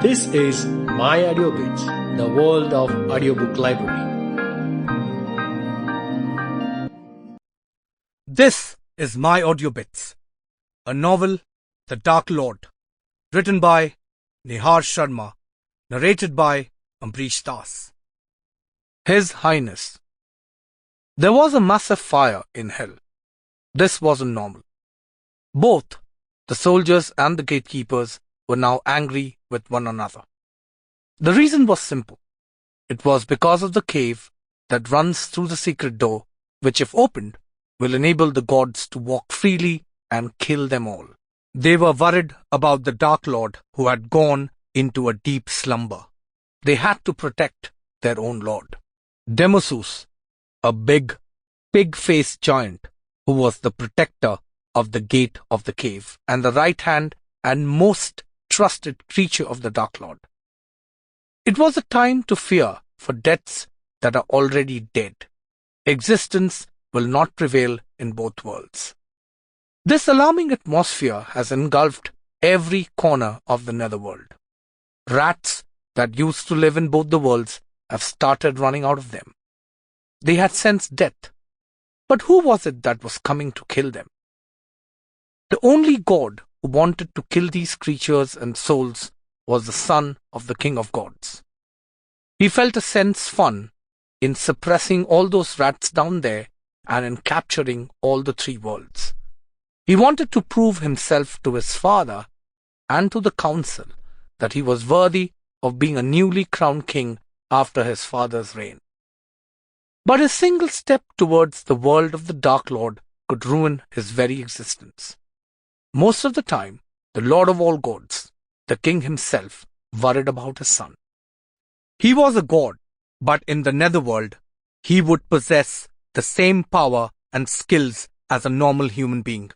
This is myAudioBits, the world of audiobook library. This is myAudioBits, a novel, The Dark Lord, written by Nihar Sharma, narrated by Ambreesh. His Highness. There was a massive fire in hell. This wasn't normal. Both the soldiers and the gatekeepers were now angry with one another. The reason was simple. It was because of the cave that runs through the secret door, which if opened, will enable the gods to walk freely and kill them all. They were worried about the Dark Lord who had gone into a deep slumber. They had to protect their own lord. Demosus, a big, pig-faced giant who was the protector of the gate of the cave and the right hand and most trusted creature of the Dark Lord. It was a time to fear for deaths that are already dead. Existence will not prevail in both worlds. This alarming atmosphere has engulfed every corner of the netherworld. Rats that used to live in both the worlds have started running out of them. They had sensed death, but who was it that was coming to kill them? The only god who wanted to kill these creatures and souls was the son of the King of Gods. He felt a sense fun in suppressing all those rats down there and in capturing all the three worlds. He wanted to prove himself to his father and to the council that he was worthy of being a newly crowned king after his father's reign. But his single step towards the world of the Dark Lord could ruin his very existence. Most of the time, the Lord of all gods, the king himself, worried about his son. He was a god, but in the netherworld, he would possess the same power and skills as a normal human being.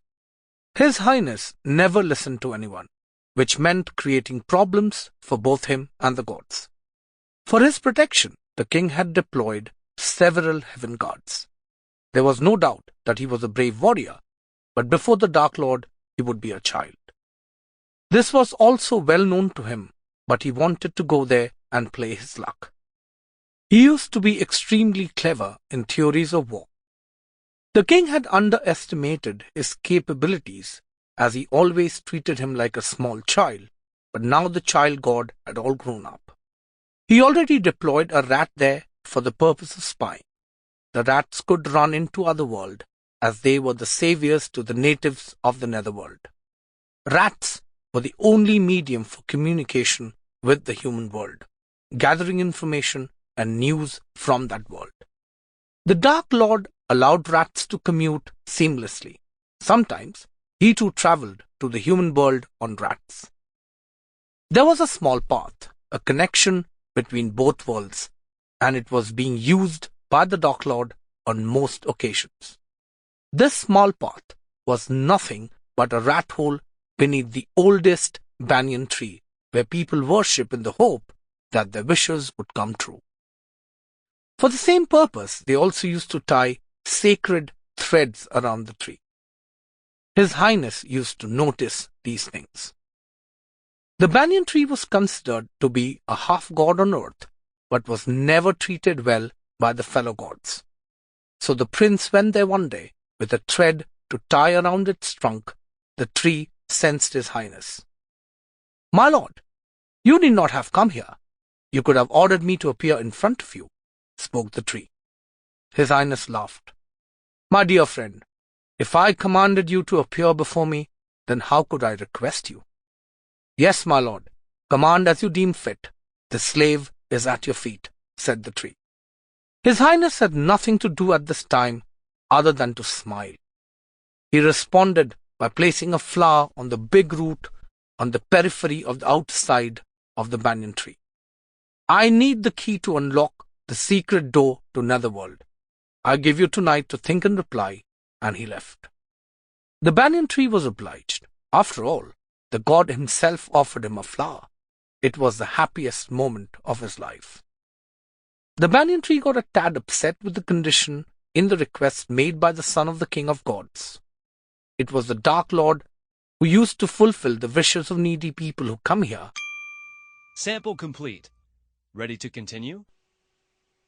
His Highness never listened to anyone, which meant creating problems for both him and the gods. For his protection, the king had deployed several heaven guards. There was no doubt that he was a brave warrior, but before the Dark Lord, he would be a child. This was also well known to him, but he wanted to go there and play his luck. He used to be extremely clever in theories of war. The king had underestimated his capabilities, as he always treated him like a small child, but now the child god had all grown up. He already deployed a rat there for the purpose of spying. The rats could run into other world, as they were the saviors to the natives of the netherworld. Rats were the only medium for communication with the human world, gathering information and news from that world. The Dark Lord allowed rats to commute seamlessly. Sometimes he too traveled to the human world on rats. There was a small path, a connection between both worlds, and it was being used by the Dark Lord on most occasions. This small path was nothing but a rat hole beneath the oldest banyan tree, where people worship in the hope that their wishes would come true. For the same purpose, they also used to tie sacred threads around the tree. His Highness used to notice these things. The banyan tree was considered to be a half-god on earth, but was never treated well by the fellow gods. So the prince went there one day with a thread to tie around its trunk. The tree sensed his Highness. "My lord, you need not have come here. You could have ordered me to appear in front of you," spoke the tree. His Highness laughed. "My dear friend, if I commanded you to appear before me, then how could I request you?" "Yes, my lord, command as you deem fit. The slave is at your feet," said the tree. His Highness had nothing to do at this time other than to smile. He responded by placing a flower on the big root on the periphery of the outside of the banyan tree. "I need the key to unlock the secret door to netherworld. I give you tonight to think and reply," and he left. The banyan tree was obliged. After all, the god himself offered him a flower. It was the happiest moment of his life. The banyan tree got a tad upset with the condition in the request made by the son of the King of Gods. It was the Dark Lord who used to fulfill the wishes of needy people who come here. Sample complete. Ready to continue?